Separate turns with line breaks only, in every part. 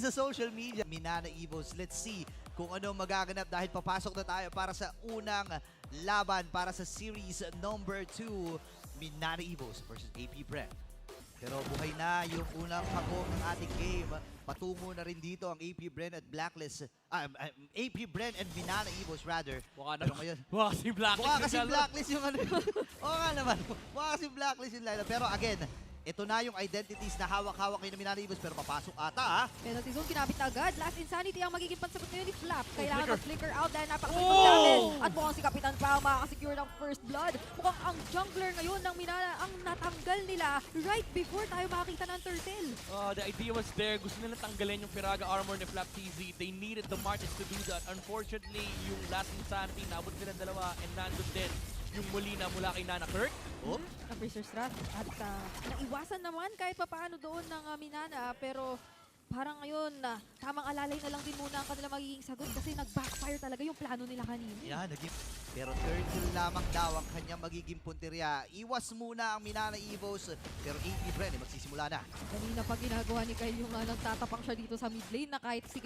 sa social media. Minana Evos, let's see kung ano magaganap dahil papasok na tayo para sa unang laban para sa series number 2. Minana Evos versus AP Bren. Pero buhay na yung unang hakong ng ating game. Patungo na rin dito ang AP Bren at Blacklist. AP Bren and Minana Evos rather.
Mukha
Pero ngayon,
kasi Blacklist.
mukha kasi Blacklist yung ano. Oo nga naman. Mukha kasi Blacklist yung lineup. Pero again, ito na yung identities na hawak-hawak kayo ng Minana Evos pero papasok ata ha.
Penalty zone, kinapit na agad. Last Insanity ang magiging pansagot ngayon ni Flap. Kailangan
flicker.
mag-flicker out dahil napakasipag
Oh!
damage. At mukhang si Kapitan pa ang makakasecure ng first blood. Mukhang ang jungler ngayon ng Minana ang natanggal nila right before tayo makakita ng turtle.
The idea was there. Gusto nila tanggalin yung Firaga armor ni Flap TZ. They needed the Martis to do that. Unfortunately, yung last Insanity, nabot silang dalawa and nandun din yung Molina mula kay Nana Kirk.
Oh.
Ang Freezer Strat. At naiwasan naman kahit papaano doon ng Minana. Pero parang ngayon, tamang alalay na lang din muna ang kanila magiging sagot kasi nag-backfire talaga yung plano nila kanina.
Yan, pero third kill lamang daw ang kanyang magiging punteriya. Iwas muna ang Minana Evos pero AP Bren magsisimula na.
Kanina pa ginagawa ni Kyle yung nagtatapang siya dito sa mid lane na kahit si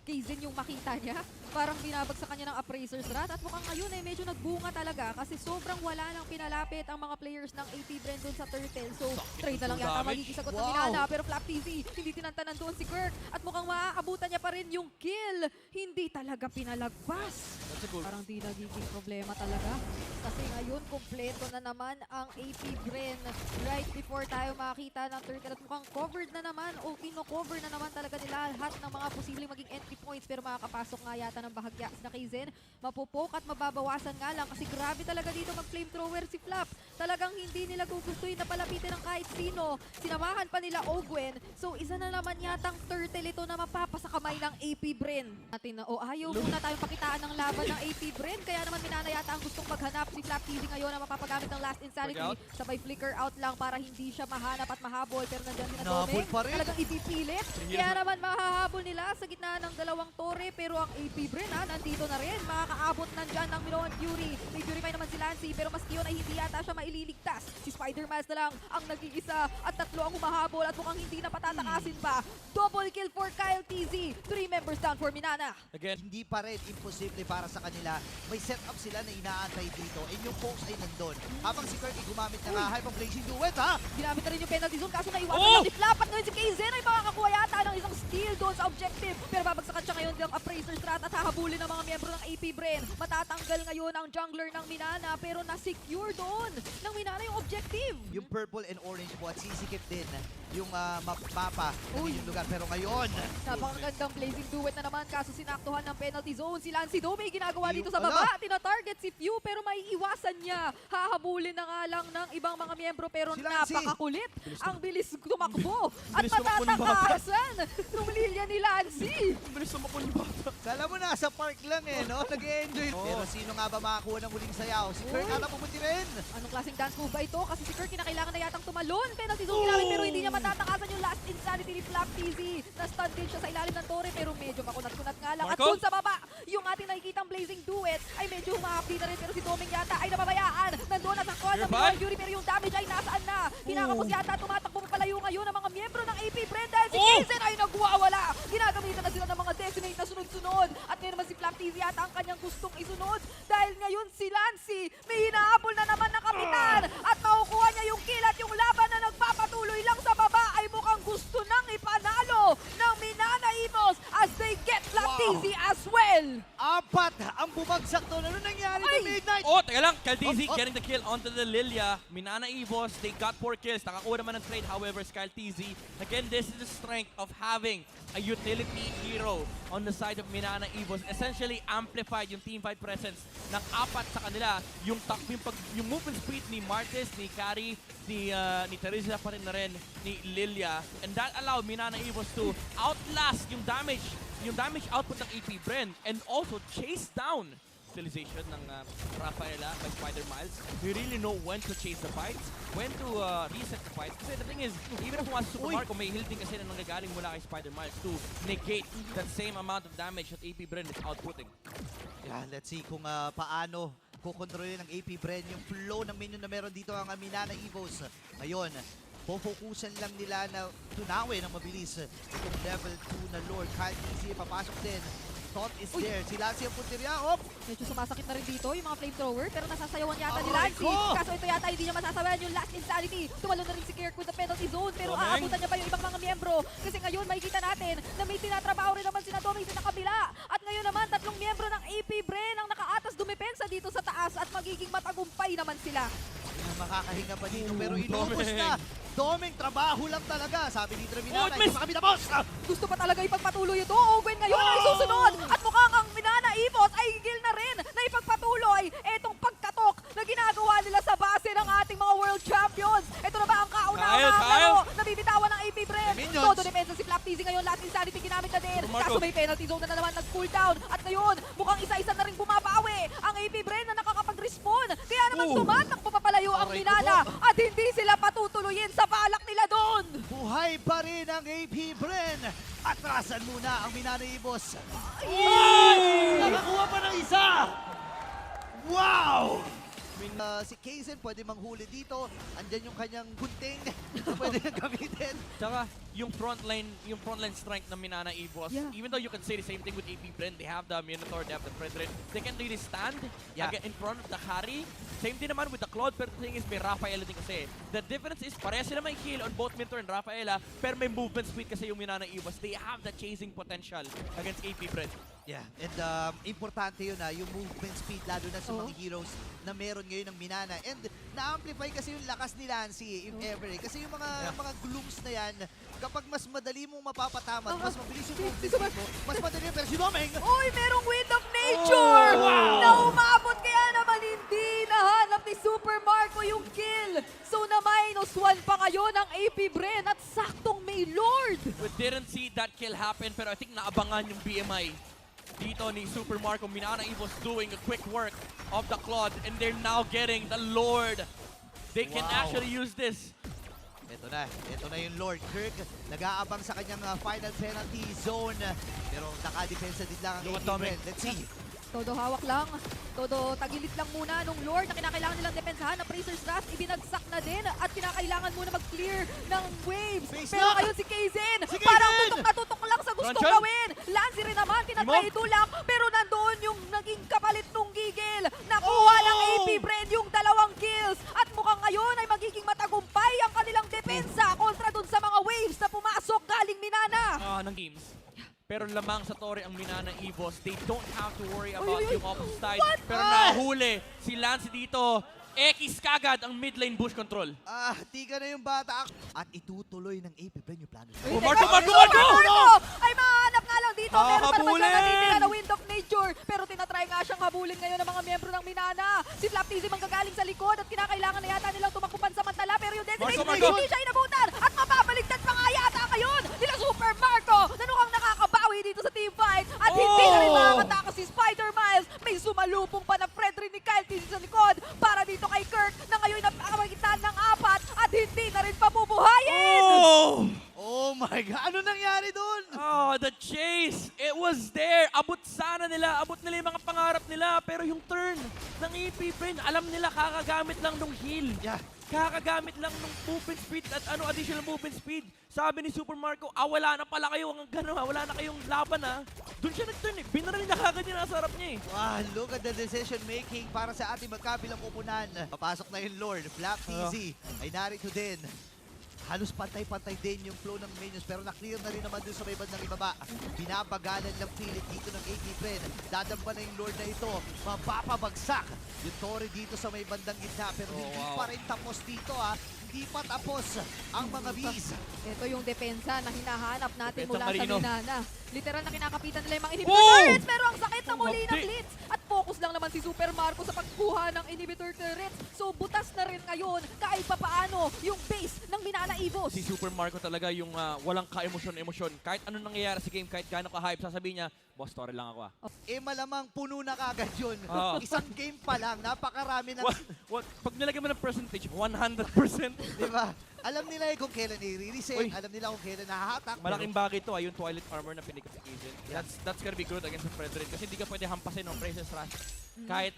Kaizen yung makita niya, parang binabagsak kanya ng Appraiser's Rat at mukhang ngayon ay medyo nagbunga talaga kasi sobrang wala nang pinalapit ang mga players ng AP Bren doon sa Turtle. So, trade na lang yata magiging sagot ng Minana pero Flap TZ, hindi tinantanan doon si Kirk at mukhang maaabutan niya pa rin yung kill. Hindi talaga pinalagpas.
That's a good.
Parang di nagiging problema talaga. Kasi ngayon, kompleto na naman ang AP Bren right before tayo makakita ng turtle. At mukhang covered na naman o kino-cover na naman talaga nila lahat ng mga posibleng maging entry points. Pero makakapasok nga yata ng bahagya na Kaizen. Mapupoke at mababawasan nga lang kasi grabe talaga dito mag-flamethrower si Flap. Talagang hindi nila gugustuhin na palapitin ng kahit sino. Sinamahan pa nila Ogwen. So isa na naman yatang turtle ito na mapapasa kamay ng AP Bren. Natin na, ayaw muna tayong pakitaan ng laban ng AP Bren. Kaya naman Minana yata ang gustong maghanap si Flap TV ngayon na mapapagamit ng last Insanity. Sabay flicker out lang para hindi siya mahanap at mahabol. Pero nandiyan si
Nahabol
Doming.
pa rin.
Talagang ipipilit. Kaya naman mahahabol nila sa gitna ng dalawang tore. Pero ang AP Bren nandito na rin. Makakaabot nandyan ng Minoan Fury. May Purify naman si Lancy. Pero maski yun ay hindi yata siya maililigtas. Si Spider-Man na lang ang nag-iisa at tatlo ang humahabol at mukhang hindi na patatakasin pa. Double kill for Kyle TZ. 3 members down for Minana.
Again,
Hindi pa rin imposible para sa kanila. May setup sila na inaantay dito and yung folks ay nandun. Habang si Kirk ay gumamit ng hyper blazing duet ha.
Ginamit na rin yung penalty zone kaso naiwasan lang ni Flap at ngayon si Kaizen ay makakakuha yata ng isang steal doon sa objective. Pero babagsakan siya ngayon ng Appraiser's Rat at hahabulin ng mga miyembro ng AP Bren. Matatanggal ngayon ang jungler ng Minana pero na-secure doon ng Minana yung objective.
Yung purple and orange po at sisikip din yung mapa ng inyong lugar. Pero ngayon,
Napakagandang blazing duet na naman kaso sinaktuhan ng penalty zone. Si Lancy Dome ginagawa dito sa
Ala.
baba. Tina-target si Few pero may iwasan niya. Hahabulin na nga lang ng ibang mga miyembro pero
Si Lancy.
napakakulit. Ang bilis tumakbo at
Bilis tumakbo ng bata.
matatakasan ng Lilia ni Lancy.
bilis sumakon yung bata.
kala mo nasa park lang no? Nag-enjoy. Pero sino nga ba makakuha ng huling sayaw? Si Kirk
Uy.
ata pumunti rin.
Anong klaseng dance move ba ito? Kasi si Kirk kinakailangan na yatang tumalon. Penalty zone ginamit pero hindi niya matatakasan yung last Insanity ni Flap TZ. Na-stun din siya sa ilalim ng tore pero medyo makunat-kunat nga lang. At
Marco?
dun sa baba, yung ating nakikitang blazing duet ay medyo humahapdi na rin pero si Doming yata ay napabayaan. Nandun at nakuha ng
Nearby?
Fury pero yung damage ay nasaan na. Kinakapos yata tumatakbo palayo ngayon ng mga miyembro ng AP Bren dahil si Kaizen ay nagwawala. Ginagamitan na sila ng mga decimate na sunod-sunod. At ngayon naman si Flap TZ yata ang kanyang gustong isunod dahil ngayon si Lancy may hinahabol na naman ng kapitan at makukuha niya yung kill at yung laban na nagpapatuloy lang sa baba ay mukhang gusto nang ipanalo ng Minana Evos as they get Flap TZ as well.
Apat ang bumagsak doon. Ano nangyari
Ay!
to Midnight?
Teka lang. Kyle TZ
Oh.
getting the kill onto the Lilia. Minana Evos, they got 4 kills. Nakakuha naman ng trade. However, Kyle TZ, again, this is the strength of having a utility hero on the side of Minana Evos. Essentially, amplified yung team fight presence ng apat sa kanila. Yung movement speed ni Martis, ni Kari, ni Teresa pa rin na rin, ni Lilia. And that allowed Minana Evos to outlast yung damage output ng AP Bren and also chase down utilization ng Rafaela by Spider Miles. We really know when to chase the fights, when to reset the fights. Kasi the thing is, even if wants to Marco, may heal din kasi na nanggagaling mula kay Spider Miles to negate that same amount of damage that AP Bren is outputting.
Yeah, let's see kung paano kukontrolin ng AP Bren yung flow ng minion na meron dito ang Minana Evos. Ngayon, Pofokusan lang nila na tunawin ang mabilis itong level 2 na Lord. Kyle TZ papasok din. Thought is
Uy.
there. Si Lancy ang punteriya. Op!
Medyo sumasakit na rin dito yung mga flamethrower, pero nasasayawan yata ni
Aray
Lancy.
ko!
Kaso ito yata hindi niya masasayawan yung last insanity. Tumalo na rin si Kirk with the penalty zone, pero
Domeng.
aabutan niya pa yung ibang mga miyembro. Kasi ngayon makikita natin na may tinatrabaho rin naman si Domeng sa kabila. At ngayon naman, 3 miyembro ng AP Bren ang nakaatas dumepensa dito sa taas at magiging matagumpay naman sila.
Makakahinga pa dito pero
Ooh,
inubos
Domeng.
na. Domeng, trabaho lang talaga. Sabi ni Treminana,
miss!
hindi pa kami tapos.
Gusto pa talaga ipagpatuloy ito. Owen ngayon ay susunod. At mukhang ang Minana Evos ay higil na rin na ipagpatuloy etong pagkatok na ginagawa nila sa base ng ating mga world champions. Ito na ba ang kauna-unahang
Kyle!
laro na bibitawan ng AP Bren?
Minions.
Todo depensa si Flap TZ ngayon. Last insanity ginamit na din.
Super Marco.
Kaso may penalty zone na naman nag-cool down. At ngayon, mukhang isa-isa na rin bumabawi ang AP Bren na nakakapag-respawn. Kaya naman
Ooh.
tumatakbo papalayo ang
Aray ko
Minana.
po.
At hindi sila patutuloyin sa balak nila doon.
Buhay pa rin ang AP Bren. Atrasan muna ang Minana Ibos. Nakakuha pa ng isa! Wow! Si Kaizen pwede manghuli dito. Andyan yung kanyang gunting na pwede niyang gamitin.
Tsaka, yung frontline strength ng Minana Evos,
Yeah.
even though you can say the same thing with AP Bren, they have the Minotaur, they have the Fredrin, they can really stand
Yeah.
again in front of the carry. Same din naman with the Claude, pero the thing is, may Rafaela din kasi. The difference is, pareha sila may kill on both Minotaur and Rafaela, pero may movement speed kasi yung Minana Evos. They have the chasing potential against AP Bren.
Yeah, and importante yun yung movement speed, lalo na sa
Oo.
mga heroes na meron ngayon ng Minana. And na-amplify kasi yung lakas ni Lancy, if ever. Kasi yung mga glooms na yan, kapag mas madali mong mapapatamat, mas mabilis yung movement speed mo, mas madali yung pero si Domeng,
Uy, merong Wind of Nature!
wow!
Na umabot kaya naman hindi nahanap ni Super Marco yung kill. So na -1 pa ngayon ang AP Bren at saktong may Lord.
We didn't see that kill happen, pero I think naabangan yung BMI dito ni Super Marco. Minana Evos doing a quick work of the Claude, and they're now getting the Lord. They can
Wow.
actually use this.
ito na yung Lord Kirk. Nag-aabang sa kanyang final penalty zone. Pero nakadepensa din lang ang
Look at
AP
Domeng.
Bren. Let's see.
Todo hawak lang. Todo tagilit lang muna nung Lord na kinakailangan nilang depensahan. Ang Praetor's Wrath ibinagsak na din at kinakailangan muna mag-clear ng waves.
Face
Pero
lock!
ngayon si Kaizen,
Si
parang
Kaizen!
tutok na tutok lang sa gusto
Ronchon!
gawin. Lancy rin naman, tinatry itulak. Pero nandoon yung naging kapalit nung gigil. Nakuha ng AP Bren yung 2 kills. At mukhang ngayon ay magiging matagumpay ang kanilang depensa kontra dun sa mga waves na pumasok galing Minana.
Ng games. Pero lamang sa Torre ang Minana Evos. They don't have to worry about
Uy, uy, uy.
yung opposite side.
What?
Pero nahuli si Lance dito. Ekis kagad ang mid lane bush control.
Tiga na yung bata. At itutuloy ng AP Bren yung plano.
Uy,
Oh,
teka,
Marco, Marco,
Super
Marco!
Ay mahanap nga lang dito. Meron pa naman
Hahabulin!
siya natitira na Wind of Nature. Pero tinatry nga siyang habulin ngayon ng mga miyembro ng Minana. Si Flap TZ manggagaling sa likod at kinakailangan na yata nilang tumakupan samantala. Pero yung Destination
Marco, Marco!
hindi siya inabutan. At mapapaligtad pa nga yata ngayon nila Super Marco na mukhang nakakabawi dito sa teamfight. At hindi na rin
Oh!
makakatakas si Spider Miles. May sumalupong pa na Fredrin ni Kyle TZ sa likod para dito kay Kirk na ngayon napakamagitan ng 4 at hindi na rin pabubuhayin.
Oh my God! Ano nangyari dun?
Oh, the chase! It was there! Abot sana nila! Abot nila yung mga pangarap nila! Pero yung turn ng AP Bren, alam nila kakagamit lang ng heal.
Yeah.
Kakagamit lang ng movement speed at additional movement speed. Sabi ni Super Marco, wala na pala kayo ang gano'n, wala na kayong laban Doon siya nag-turn Binaril na kagad yung nasa harap niya
Wow, look at the decision making para sa ating magkabilang upunan. Papasok na yung Lord. Flap TZ ay narito din. Halos pantay-pantay din yung flow ng minions pero na-clear na rin naman dun sa may bandang ibaba. Binabagalan ng pilit dito ng AP Bren. Dadamba na yung Lord na ito. Mapapabagsak yung Torre dito sa may bandang gitna pero hindi pa rin tapos dito Hindi pa tapos ang mga bees.
Ito yung depensa na hinahanap natin
Depensa
mula sa
Marino.
Minana. Literal na kinakapitan nila yung mga inhibitor
Oh!
turrets, pero ang sakit na muli ng
Mabdi.
Blitz. At focus lang naman si Super Marco sa pagkuha ng inhibitor turrets. So butas na rin ngayon kahit papaano yung base ng Minana Evos.
Si Super Marco talaga yung walang ka-emosyon. Kahit anong nangyayari sa game, kahit gaano ka-hype, sasabihin niya, boss, story lang ako
Malamang puno na kagad yun.
Oo.
Isang game pa lang, napakarami ng...
Pag nilagay mo ng percentage, 100%.
Di ba? Alam nila eh kung kailan i-reset,
Uy.
alam nila kung kailan nahahatak.
Malaking bagay to yung Twilight Armor na pinikot ni Kizen. That's gonna be good against the Fredrin kasi hindi ka pwede hampasin ng Precious Rush. Kahit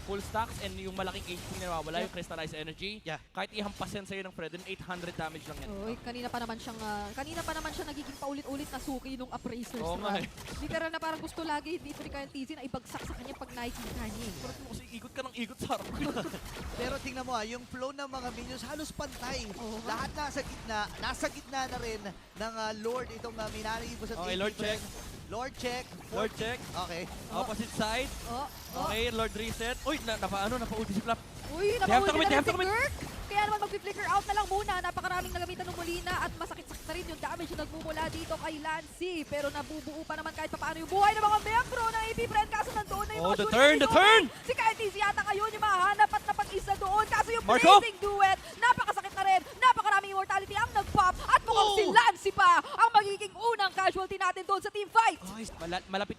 full stacks and yung malaking HP na nawawala, yung Crystallized Energy,
Yeah.
kahit ihampasin sa'yo ng Fredrin, 800 damage lang yan.
Uy, kanina pa naman siya nagiging paulit-ulit na suki nung Appraiser's
Oo nga
Run.
eh.
Literal na parang gusto lagi dito ni Kyle TZ na ibagsak sa kanya pag nakikita niya. eh.
Pero mo kasi ikot ka ng ikot sa harap ko.
Pero tingnan mo yung flow ng mga minions halos pantay.
Oo.
Lahat nasa gitna na rin ng Lord itong Minana Evos at
Okay,
AP
Lord check.
Lord check.
Lord check.
Okay.
Opposite side.
Oh,
Okay, Lord reset. Uy, napa-ulti si Flap.
Uy,
They have to
napahuli
commit, they
na
have to
rin si Kirk. Kaya naman mag-flicker out na lang muna. Napakaraming nagamitan ng Molina at masakit-sakit na rin yung damage na nagmumula dito kay Lancy. Pero nabubuo pa naman kahit paano yung buhay ng mga membro ng AP Brand. Kaso nandoon na yung
Oh,
mga
the
shooting
turn,
ni
the
Domi.
turn!
Si Kyle TZ yata ngayon yung mahanap at napag-isa doon. Kaso yung
Marco!
blazing duet, napakasakit na rin. Napakaraming immortality ang nag-pop. At mukhang
Oh!
si Lancy pa ang magiging unang casualty natin doon sa team fight.
Malapit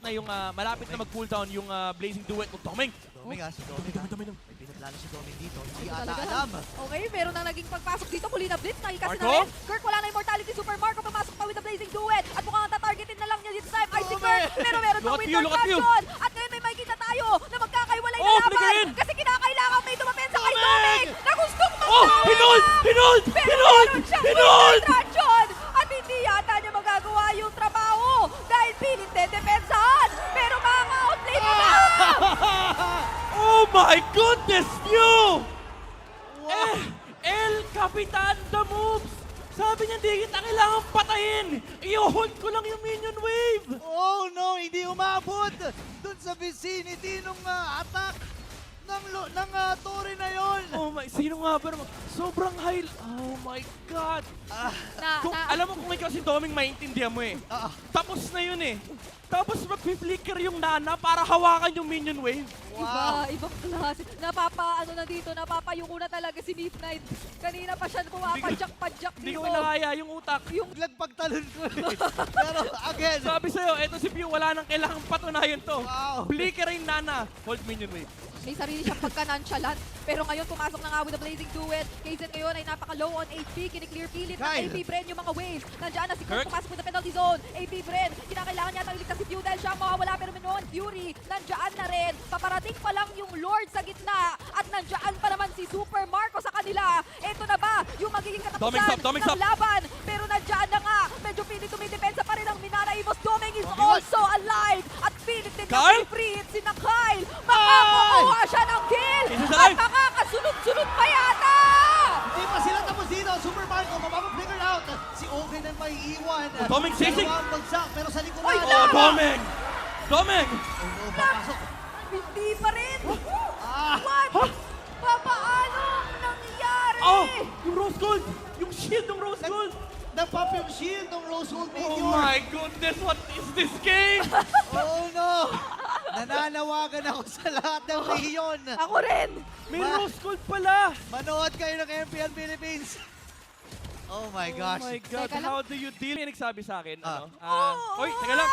na mag-cooldown yung Blazing Duet ng Toming.
Doming si Doming.
Doming.
May pinaplano si Doming dito. Hindi
Ito
ata
talaga.
alam.
Okay, meron na naging pagpasok dito. Molina Blitz, nakikasi na
Marco?
rin. Kirk wala na immortality. Super Marco pumasok pa with the Blazing Duet. At mukhang tatargetin na lang niya this time. Ay si
Dome!
Kirk, pero meron
Look
pang
at
winter
you, look at you.
caption. At ngayon may makikita tayo na magkakaiwalay na
Oh,
laban.
flicker in!
Kasi kinakailangan may dumapensa kay
Doming!
Doming na gustong
Oh!
magtawa.
Hinold! Hinold!
Pero
Hinold!
meron siyang
Hinold!
winter caption. At hindi yata niya magagawa yung trabaho dahil pilit dedepensahan. Pero maka-outplay mo na.
Oh my goodness you!
Wow.
El Capitan the moves! Sabi niya, hindi kita kailangan patayin! I-hold ko lang yung minion wave!
Oh no, hindi umabot dun sa vicinity nung attack ng Tori na yon.
Oh my, sino nga ba naman? Sobrang high... Oh my God! Alam mo kung ikaw si Doming, maintindihan mo eh. Tapos na yun eh. Tapos mag-flicker yung Nana para hawakan yung minion wave.
Wow.
Ibang klase. Napapayuko na talaga si Midnight. Kanina pa siya pumapadyak-padyak
Hindi
dito.
ko inakaya yung utak.
Biglang pagtalon ko eh. Pero again,
Sabi sa'yo, eto si Pew, wala nang kailangang patunayan to.
Wow.
Flickering Nana, hold minion wave.
May sarili siyang pagka-nonchalant. Pero ngayon pumasok na nga with the Blazing Duet. Kaizen ngayon ay napaka-low on HP. Kiniklear pilit ng
Kyle.
AP Bren yung mga waves. Nandiyan na si
Kirk.
Kirk pumasok with the penalty zone. AP Bren, kinakailangan niya iligtas si Pew dahil siya ang mawawala. Pero Minoan Fury, nandiyan na rin. Paparating pa lang yung Lord sa gitna. At nandiyan pa naman si Super Marco sa kanila. Ito na ba yung magiging katapusan
Doming
ng
stop.
laban? Pero nandiyan na nga. Medyo pilit tumidepensa pa rin ang Minana Evos. Doming is
Doming what?
also alive. At pilit din
Kyle?
na free hit si na Kyle. Makakukuha siya ng kill.
Isa
At
live.
makakasunod-sunod pa yata.
hindi pa sila tapos dito. Super Marco, mapapag-figure out. Si Oki na may iwan.
Doming sisig.
Dalawang bagsak, pero sa likuran.
Oy,
Oh, Doming! Doming!
Oh, no, papasok.
Hindi pa rin.
Ah,
What? Papaano nangyari?
Oh! Yung Rose Gold! Yung shield ng Rose Gold!
nagpop yung shield ng Rose Gold
Oh
Meteor.
my goodness, what is this game?
Oh no! Nananawagan ako sa lahat ng rehiyon.
Ako rin.
May Rose Gold pala!
Manood kayo ng MPL Philippines. Oh my gosh.
Oh my God,
Teka lang.
how do you deal? May nagsabi sa akin,
Ah.
Oy, teka lang,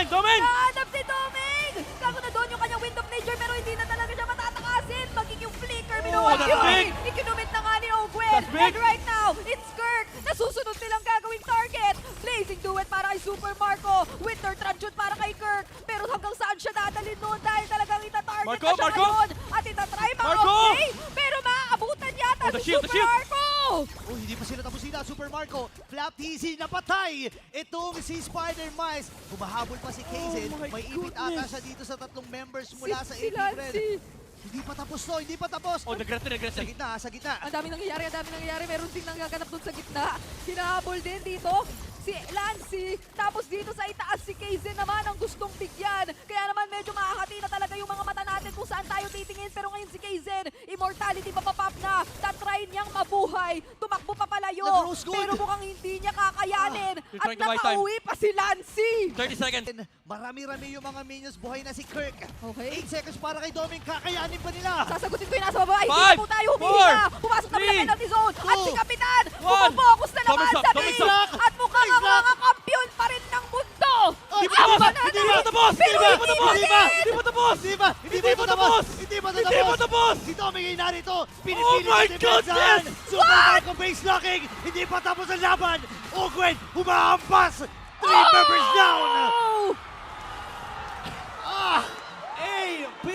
Doming!
Nahanap si Doming. Kaso na doon yung kanyang Wind of Nature pero hindi na talaga siya matatakasin. Maging yung flicker. Minuwan
that's
yun.
big.
Ikinumit na nga ni Ogwen.
That's big.
And right now, it's Kirk. Nasusunod nilang gagawing target. Blazing Duet para kay Super Marco. Winter Tranchut para kay Kirk. Pero hanggang saan siya dadalhin noon dahil talagang itatarget
Marco,
na siya
Marco.
ngayon. At itatry
Marco.
ma-okay. Pero maaabutan yata
Oh, the
si
shield, the
Super
shield.
Marco.
Oh, hindi pa sila tapos sila. Super Marco, Flap TZ napatay. Itong si Spider Mice. Humahabol pa si Kaizen.
Oh my
May ipit ata
goodness.
siya dito sa tatlong members mula sa
Si
AP Red.
Lancy.
Hindi pa tapos to, hindi pa tapos.
Oh,
Sa
nagretin.
gitna, sa gitna.
Ang dami nangyayari. Meron ding nanggaganap doon sa gitna. Hinahabol din dito si Lancy. Tapos dito sa itaas si Kaizen naman ang gustong bigyan. Kaya naman medyo makakati na talaga yung mga mata natin kung saan tayo titingin. Pero ngayon si Kaizen, immortality papapap na. Tatry niyang mabuhay. Tumakbo pa palayo.
Nag-rose gold.
Pero mukhang hindi niya kakayanin.
You're
At
trying to buy time.
nakauwi pa si Lancy.
30 seconds.
Marami-rami yung mga minions. Buhay na si Kirk.
Okay.
8 seconds para kay Doming. Kakayanin pa nila.
Sasagutin ko yung nasa baba. Hindi
Five,
na po tayo
four,
humihina. Pumasok na
three,
sa penalty zone. At si
two,
Kapitan,
one.
pumafocus na naman
Doming
sa
stop, Doming
main.
stop.
At mukhang ang
Exact.
mga kampiyon pa rin ng mundo.
Ay,
Ang
hindi
Banana
pa tapos! Hindi pa tapos!
Hindi pa!
Hindi pa tapos!
Hindi pa! Hindi pa ito tapos! Hindi pa ito
Hindi pa tapos!
Si Tommy ngayon narito!
Oh
Pinipilit
my
sa depensahan!
goodness!
Super Marco base knocking! Hindi pa tapos ang laban! Ogwen humahampas! 3 members down!
Oh!
AP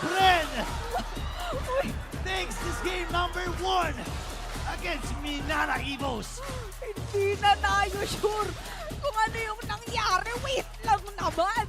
Bren takes this game number 1 against Minana Evos.
Hindi na tayo sure kung ano yung nangyari. Wait lang naman.